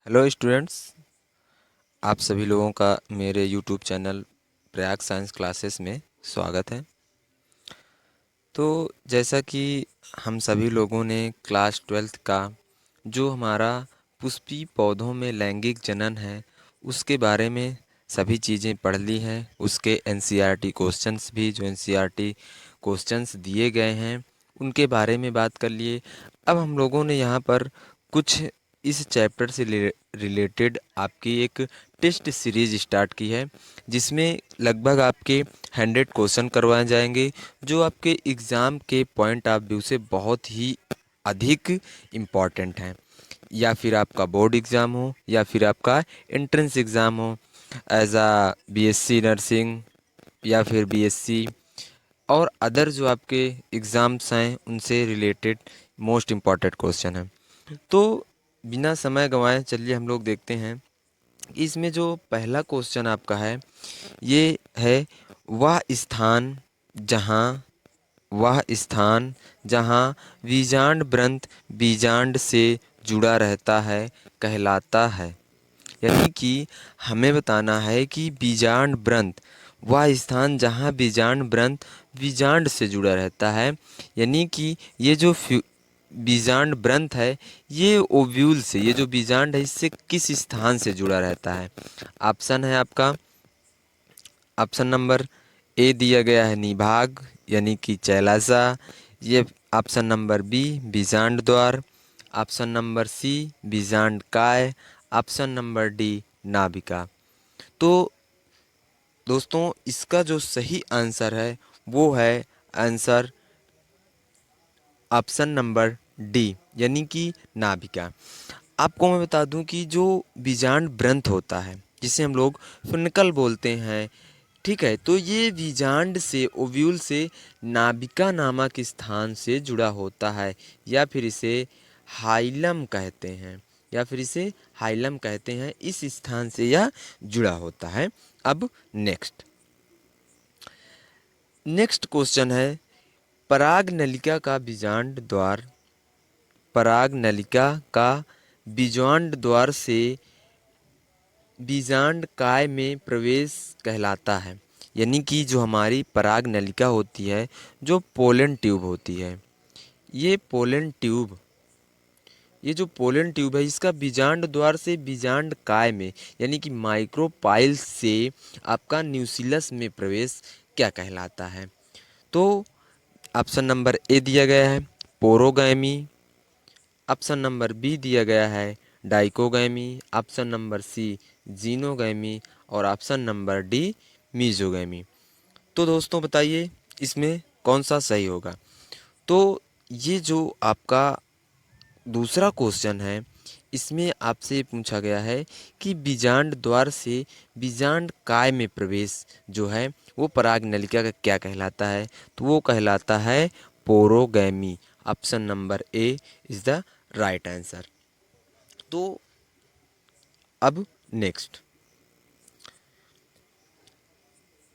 Hello students, आप सभी लोगों का मेरे YouTube channel Prayag science classes में स्वागत है। तो जैसा कि हम सभी लोगों ने क्लास 12th का जो हमारा पुष्पीय पौधों में लैंगिक जनन है उसके बारे में सभी चीज़ें पढ़ ली हैं। उसके एनसीईआरटी क्वेश्चंस भी जो एनसीईआरटी क्वेश्चंस दिए गए हैं उनके बारे में बात कर लिए। अब हम लोगों ने यहाँ पर कुछ इस चैप्टर से रिलेटेड आपकी एक टेस्ट सीरीज स्टार्ट की है, जिसमें लगभग आपके 100 क्वेश्चन करवाए जाएंगे जो आपके एग्ज़ाम के पॉइंट ऑफ व्यू से बहुत ही अधिक इम्पॉर्टेंट हैं। या फिर आपका बोर्ड एग्ज़ाम हो या फिर आपका एंट्रेंस एग्ज़ाम हो, एज आ बीएससी नर्सिंग या फिर बीएससी और अदर जो आपके एग्ज़ाम्स हैं उनसे रिलेटेड मोस्ट इम्पॉर्टेंट क्वेश्चन है। तो बिना समय गंवाए चलिए हम लोग देखते हैं कि इसमें जो पहला क्वेश्चन आपका है ये है, वह स्थान जहाँ वह स्थान जहाँ बीजांड ग्रंथ बीजांड से जुड़ा रहता है कहलाता है। यानी कि हमें बताना है कि बीजांड ग्रंथ वह स्थान जहाँ बीजांड ग्रंथ बीजांड से जुड़ा रहता है। यानी कि ये जो बीजांड ग्रंथ है ये ओव्यूल से, ये जो बीजांड है इससे किस स्थान से जुड़ा रहता है। ऑप्शन है आपका, ऑप्शन नंबर ए दिया गया है निभाग यानी कि चैलासा, ये ऑप्शन नंबर बी बीजांड द्वार, ऑप्शन नंबर सी बीजांड काय, ऑप्शन नंबर डी नाभिका। तो दोस्तों इसका जो सही आंसर है वो है आंसर ऑप्शन नंबर डी यानी कि नाभिका। आपको मैं बता दूं कि जो बीजांड ग्रंथ होता है जिसे हम लोग फिनिकल बोलते हैं, ठीक है, तो ये बीजांड से ओव्यूल से नाभिका नामक स्थान से जुड़ा होता है या फिर इसे हाइलम कहते हैं, या फिर इसे हाइलम कहते हैं। इस स्थान से यह जुड़ा होता है। अब नेक्स्ट क्वेश्चन है, पराग नलिका का बीजांड द्वार पराग नलिका का बीजांड द्वार से बीजांड काय में प्रवेश कहलाता है। यानी कि जो हमारी पराग नलिका होती है, जो पोलन ट्यूब होती है, ये पोलन ट्यूब ये जो पोलन ट्यूब है इसका बीजांड द्वार से बीजांड काय में यानी कि माइक्रोपाइल से आपका न्यूसिलस में प्रवेश क्या कहलाता है। तो ऑप्शन नंबर ए दिया गया है पोरोगैमी, ऑप्शन नंबर बी दिया गया है dichogamy, option number C xenogamy और ऑप्शन नंबर डी मीजोगैमी। तो दोस्तों बताइए इसमें कौन सा सही होगा। तो ये जो आपका दूसरा क्वेश्चन है इसमें आपसे पूछा गया है कि बीजांड द्वार से बीजांड काय में प्रवेश जो है वो पराग नलिका का क्या कहलाता है। तो वो कहलाता है पोरोगैमी। Option number A is the right answer. तो अब नेक्स्ट,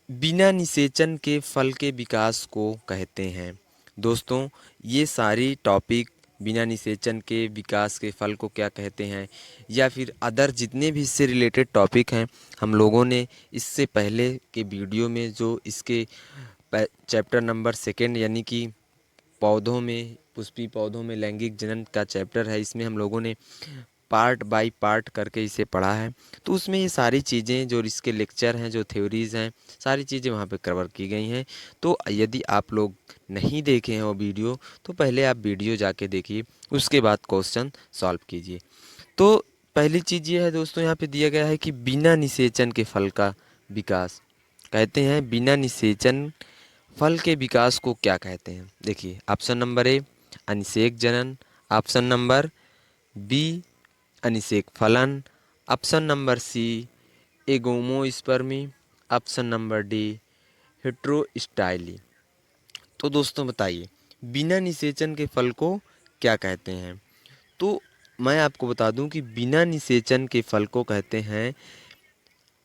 बिना निषेचन के फल के विकास को कहते हैं। दोस्तों ये सारी टॉपिक बिना निषेचन के विकास के फल को क्या कहते हैं या फिर अदर जितने भी इससे रिलेटेड टॉपिक हैं हम लोगों ने इससे पहले के वीडियो में जो इसके चैप्टर नंबर सेकेंड यानी कि पौधों में पुष्पीय पौधों में लैंगिक जनन का चैप्टर है, इसमें हम लोगों ने पार्ट बाय पार्ट करके इसे पढ़ा है। तो उसमें ये सारी चीज़ें जो इसके लेक्चर हैं, जो थ्योरीज़ हैं, सारी चीज़ें वहाँ पे कवर की गई हैं। तो यदि आप लोग नहीं देखे हैं वो वीडियो तो पहले आप वीडियो जाके देखिए, उसके बाद क्वेश्चन सॉल्व कीजिए। तो पहली चीज़ ये है दोस्तों, यहाँ पे दिया गया है कि बिना निषेचन के फल का विकास कहते हैं। बिना निषेचन फल के विकास को क्या कहते हैं। देखिए ऑप्शन नंबर ए अनिषेक जनन, ऑप्शन नंबर बी अनिषेक फलन, option number C agamospermy, option number D heterostyly. तो दोस्तों बताइए बिना निषेचन के फल को क्या कहते हैं। तो मैं आपको बता दूं कि बिना निषेचन के फल को कहते हैं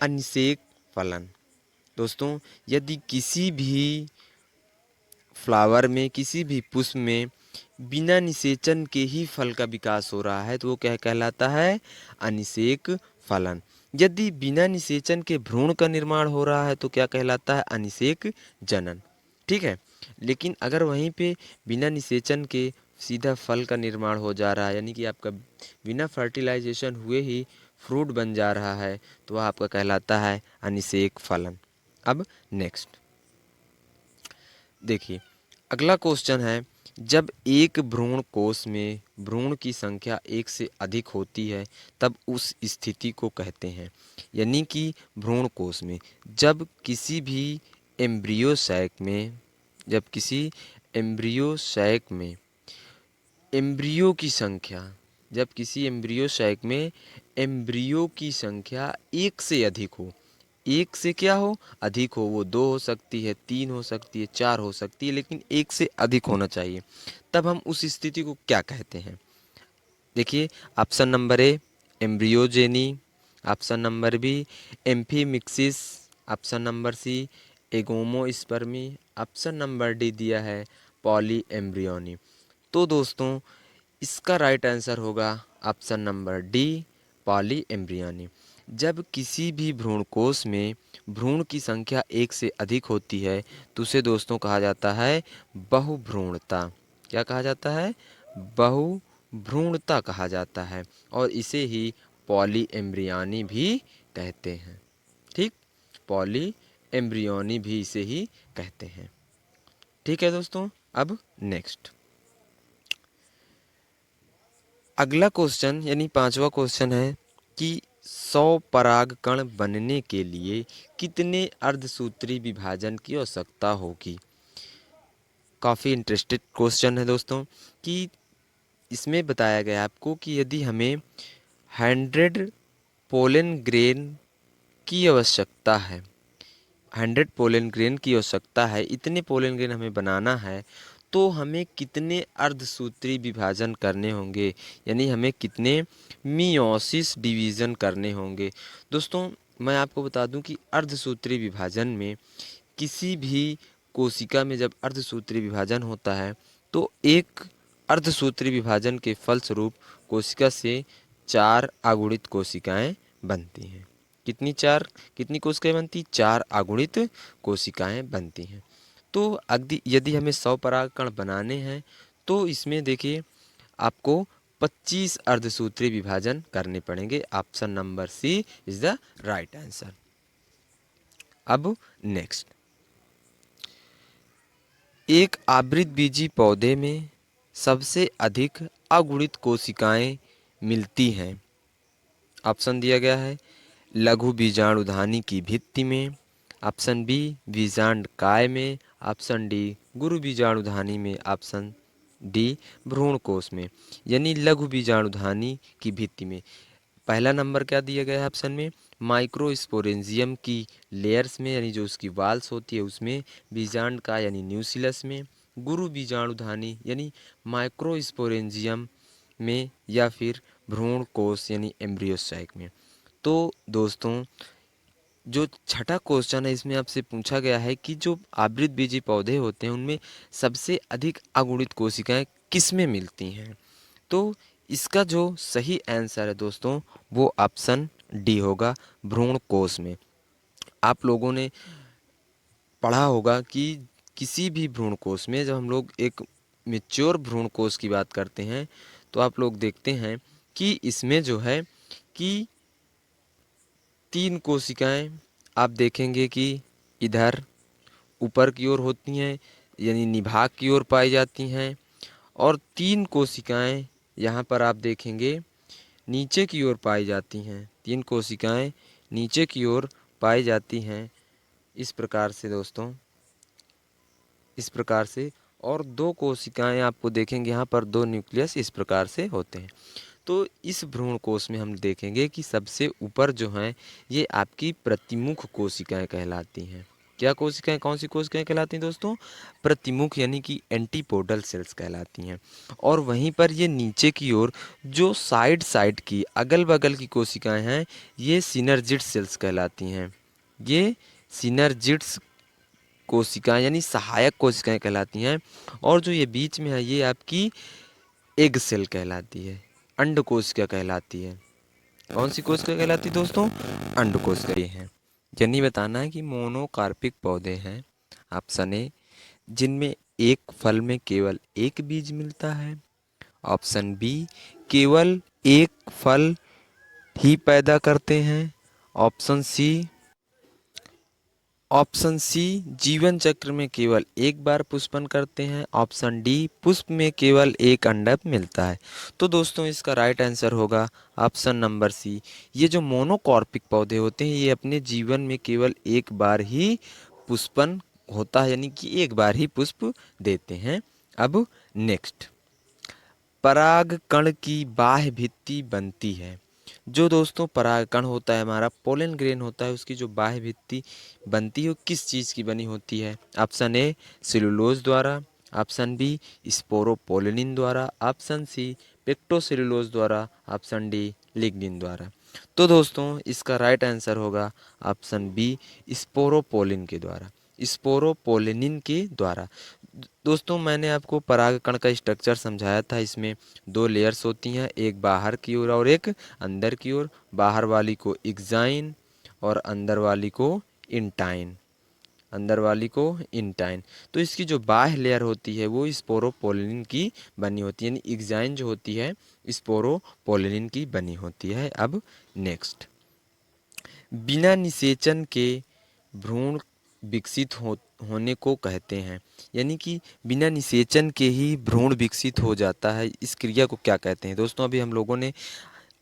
अनिषेक फलन। दोस्तों यदि किसी भी फ्लावर में, किसी भी पुष्प में बिना निषेचन के ही फल का विकास हो रहा है तो वो क्या कहलाता है? अनिषेक फलन। यदि बिना निषेचन के भ्रूण का निर्माण हो रहा है तो क्या कहलाता है? अनिषेक जनन। ठीक है। लेकिन अगर वहीं पे बिना निषेचन के सीधा फल का निर्माण हो जा रहा है, यानी कि आपका बिना फर्टिलाइजेशन हुए ही फ्रूट बन जा रहा है, तो वह आपका कहलाता है अनिषेक फलन। अब नेक्स्ट देखिए, अगला क्वेश्चन है, जब एक भ्रूण कोश में भ्रूण की संख्या एक से अधिक होती है तब उस स्थिति को कहते हैं। यानी कि भ्रूण कोश में जब किसी भी एम्ब्रियो सैक में जब किसी एम्ब्रियो सैक में एम्ब्रियो की संख्या जब किसी एम्ब्रियो सैक में एम्ब्रियो की संख्या एक से अधिक हो, एक से क्या हो? अधिक हो। वो दो हो सकती है, तीन हो सकती है, चार हो सकती है, लेकिन एक से अधिक होना चाहिए। तब हम उस स्थिति को क्या कहते हैं? देखिए, option number A embryogeny, option number B amphimixis, option number C agamospermy, option number D दिया है पॉली एम्ब्रियोनी। तो दोस्तों, इसका राइट आंसर होगा option number D polyembryony. जब किसी भी भ्रूणकोश में भ्रूण की संख्या एक से अधिक होती है तो उसे दोस्तों कहा जाता है बहुभ्रूणता। क्या कहा जाता है? बहुभ्रूणता कहा जाता है, और इसे ही पॉली एम्ब्रियोनी भी कहते हैं। ठीक, पॉली एम्ब्रियोनी भी इसे ही कहते हैं। ठीक है दोस्तों। अब नेक्स्ट अगला क्वेश्चन यानी पांचवा क्वेश्चन है कि 100 परागकण बनने के लिए कितने अर्धसूत्री विभाजन की आवश्यकता होगी? काफ़ी इंटरेस्टेड क्वेश्चन है दोस्तों, कि इसमें बताया गया आपको कि यदि हमें 100 पोलन ग्रेन की आवश्यकता है, 100 पोलन ग्रेन की आवश्यकता है, इतने पोलन ग्रेन हमें बनाना है, तो हमें कितने अर्धसूत्री विभाजन करने होंगे, यानी हमें कितने मियोसिस डिवीज़न करने होंगे। दोस्तों, मैं आपको बता दूं कि अर्धसूत्री विभाजन में किसी भी कोशिका में जब अर्धसूत्री विभाजन होता है तो एक अर्धसूत्री विभाजन के फलस्वरूप कोशिका से 4 अगुणित कोशिकाएं बनती हैं। कितनी कोशिकाएं बनती? 4 अगुणित कोशिकाएं बनती हैं। तो यदि हमें 100 परागकण बनाने हैं तो इसमें देखिए आपको 25 अर्धसूत्री विभाजन करने पड़ेंगे। Option number C is the right answer. अब नेक्स्ट, एक आवृतबीजी पौधे में सबसे अधिक अगुणित कोशिकाएं मिलती हैं। ऑप्शन दिया गया है लघु बीजाणुधानी की भित्ति में, ऑप्शन बी बीजांड काय में, ऑप्शन डी गुरु बीजाणुधानी में, ऑप्शन डी भ्रूण कोश में। यानी लघु बीजाणुधानी की भित्ति में पहला नंबर क्या दिया गया है ऑप्शन में? माइक्रोस्पोरेंजियम की लेयर्स में, यानी जो उसकी वाल्स होती है उसमें, बीजांड का यानी न्यूसिलस में, गुरु बीजाणुधानी यानी माइक्रोस्पोरेंजियम में, या फिर भ्रूण कोश यानी एम्ब्रियोसाइक में। तो दोस्तों, जो छठा क्वेश्चन है इसमें आपसे पूछा गया है कि जो आवृतबीजी पौधे होते हैं उनमें सबसे अधिक अगुणित कोशिकाएं किस में मिलती हैं? तो इसका जो सही आंसर है दोस्तों वो ऑप्शन डी होगा, भ्रूण कोश में। आप लोगों ने पढ़ा होगा कि किसी भी भ्रूण कोश में जब हम लोग एक मेच्योर भ्रूण कोश की बात करते हैं तो आप लोग देखते हैं कि इसमें जो है कि 3 कोशिकाएं आप देखेंगे कि इधर ऊपर की ओर होती हैं, यानी निभाग की ओर पाई जाती हैं, और 3 कोशिकाएं यहाँ पर आप देखेंगे नीचे की ओर पाई जाती हैं। 3 कोशिकाएं नीचे की ओर पाई जाती हैं इस प्रकार से दोस्तों, इस प्रकार से, और 2 कोशिकाएं आपको देखेंगे यहाँ पर 2 न्यूक्लियस इस प्रकार से होते हैं। तो इस भ्रूण कोश में हम देखेंगे कि सबसे ऊपर जो हैं ये आपकी प्रतिमुख कोशिकाएं कहलाती हैं। क्या कोशिकाएं? कौन सी कोशिकाएं कहलाती हैं दोस्तों? प्रतिमुख यानी कि एंटीपोडल सेल्स कहलाती हैं। और वहीं पर ये नीचे की ओर जो साइड साइड की अगल बगल की कोशिकाएं हैं ये सिनर्जिड सेल्स कहलाती हैं। ये सिनर्जिड्स कोशिकाएं यानी सहायक कोशिकाएं कहलाती हैं। और जो ये बीच में है ये आपकी एग सेल कहलाती है, अंड कोशिका कहलाती है। कौन सी कोशिका कहलाती है दोस्तों? अंड कोशिका ये हैं। यानी बताना है कि मोनोकार्पिक पौधे हैं, ऑप्शन ए, जिनमें एक फल में केवल एक बीज मिलता है। ऑप्शन बी, केवल एक फल ही पैदा करते हैं। ऑप्शन सी ऑप्शन सी जीवन चक्र में केवल एक बार पुष्पन करते हैं। ऑप्शन डी, पुष्प में केवल एक अंडा मिलता है। तो दोस्तों इसका राइट आंसर होगा ऑप्शन नंबर सी। ये जो मोनोकॉर्पिक पौधे होते हैं ये अपने जीवन में केवल एक बार ही पुष्पन होता है, यानी कि एक बार ही पुष्प देते हैं। अब नेक्स्ट, परागकण की बाह्य भित्ति बनती है। जो दोस्तों परागकण होता है हमारा पोलन ग्रेन होता है, उसकी जो बाह्य भित्ति बनती है वो किस चीज़ की बनी होती है? ऑप्शन ए सेलुलोज द्वारा, ऑप्शन बी स्पोरोपोलिनिन द्वारा, ऑप्शन सी पेक्टोसेलुलोज द्वारा, ऑप्शन डी लिग्निन द्वारा। तो दोस्तों इसका राइट आंसर होगा ऑप्शन बी स्पोरोपोलिन के द्वारा, स्पोरोपोलिनिन के द्वारा। दोस्तों मैंने आपको परागकण का स्ट्रक्चर समझाया था। इसमें दो लेयर्स होती हैं, एक बाहर की ओर और एक अंदर की ओर। बाहर वाली को एक्साइन और अंदर वाली को इंटाइन, अंदर वाली को इंटाइन। तो इसकी जो बाह्य लेयर होती है वो स्पोरोपोलिन की बनी होती है, यानी एक्साइन जो होती है स्पोरोपोलिन की बनी होती है। अब नेक्स्ट, बिना निषेचन के भ्रूण विकसित होने को कहते हैं। यानी कि बिना निषेचन के ही भ्रूण विकसित हो जाता है, इस क्रिया को क्या कहते हैं? दोस्तों अभी हम लोगों ने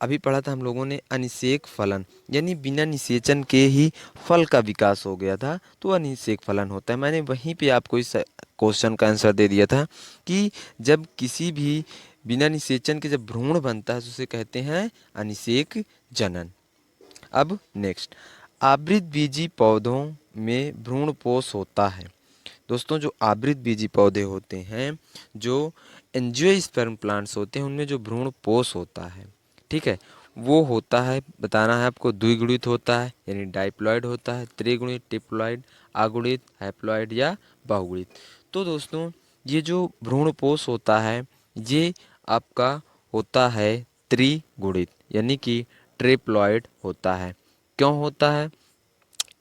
अभी पढ़ा था हम लोगों ने अनिषेक फलन, यानी बिना निषेचन के ही फल का विकास हो गया था, तो अनिषेक फलन होता है। मैंने वहीं पे आपको इस क्वेश्चन का आंसर दे दिया था कि जब किसी भी बिना निषेचन के जब भ्रूण बनता है तो उसे कहते हैं अनिषेक जनन। अब नेक्स्ट, आवृतबीजी पौधों में भ्रूणपोष होता है। दोस्तों जो आवृतबीजी पौधे होते हैं, जो एंजियोस्पर्म प्लांट्स होते हैं, उनमें जो भ्रूणपोष होता है, ठीक है, वो होता है, बताना है आपको, द्विगुणित होता है यानी डाइप्लॉइड होता है, त्रिगुणित, ट्रिप्लॉइड, अगुणित, हैप्लॉइड या बहुगुणित। तो दोस्तों ये जो भ्रूणपोष होता है ये आपका होता है त्रिगुणित, यानी कि ट्रिप्लॉइड होता है। क्यों होता है?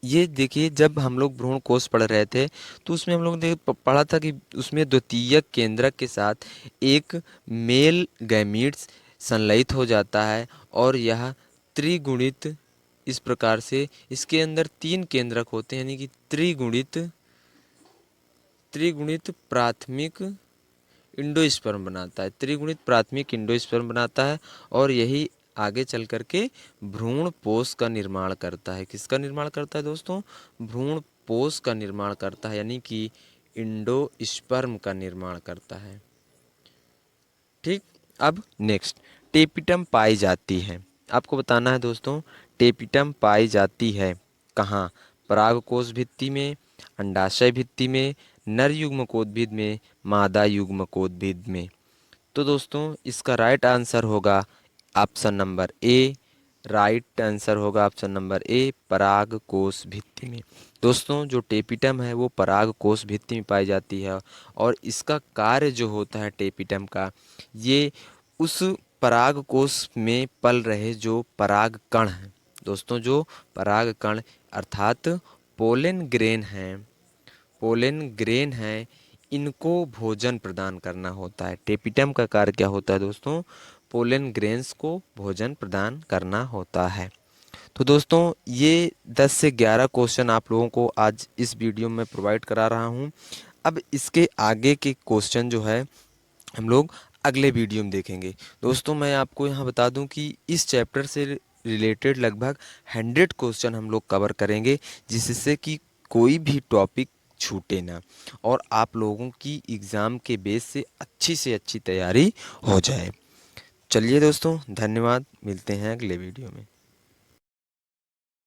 ये देखिए जब हम लोग भ्रूण कोष पढ़ रहे थे तो उसमें हम लोग ने पढ़ा था कि उसमें द्वितीयक केंद्रक के साथ एक मेल गैमीट्स संलयित हो जाता है और यह त्रिगुणित, इस प्रकार से इसके अंदर तीन केंद्रक होते हैं, यानी कि त्रिगुणित त्रिगुणित प्राथमिक इंडोस्पर्म बनाता है, त्रिगुणित प्राथमिक इंडोस्पर्म बनाता है और यही आगे चल करके भ्रूण पोष का निर्माण करता है। किसका निर्माण करता है दोस्तों? भ्रूण पोष का निर्माण करता है, यानी कि इंडोस्पर्म का निर्माण करता है। ठीक, अब नेक्स्ट, टेपिटम पाई जाती है। आपको बताना है दोस्तों टेपिटम पाई जाती है कहाँ? परागकोश भित्ति में, अंडाशय भित्ति में, नर युग्मकोद्भिद में, मादा युग्मकोद्भिद में। तो दोस्तों इसका राइट आंसर होगा ऑप्शन नंबर ए। राइट आंसर होगा ऑप्शन नंबर ए, परागकोश भित्ति में। दोस्तों जो टेपिटम है वो परागकोश भित्ति में पाई जाती है और इसका कार्य जो होता है टेपिटम का, ये उस परागकोश में पल रहे जो पराग कण हैं, दोस्तों जो पराग कण अर्थात पोलन ग्रेन हैं, पोलन ग्रेन है, इनको भोजन प्रदान करना होता है। टेपिटम का कार्य क्या होता है दोस्तों? पोलन ग्रेन्स को भोजन प्रदान करना होता है। तो दोस्तों ये 10 से 11 क्वेश्चन आप लोगों को आज इस वीडियो में प्रोवाइड करा रहा हूँ। अब इसके आगे के क्वेश्चन जो है हम लोग अगले वीडियो में देखेंगे। दोस्तों मैं आपको यहाँ बता दूँ कि इस चैप्टर से रिलेटेड लगभग 100 क्वेश्चन हम लोग कवर करेंगे, जिससे कि कोई भी टॉपिक छूटे ना और आप लोगों की एग्ज़ाम के बेस से अच्छी तैयारी हो जाए। चलिए दोस्तों, धन्यवाद, मिलते हैं अगले वीडियो में।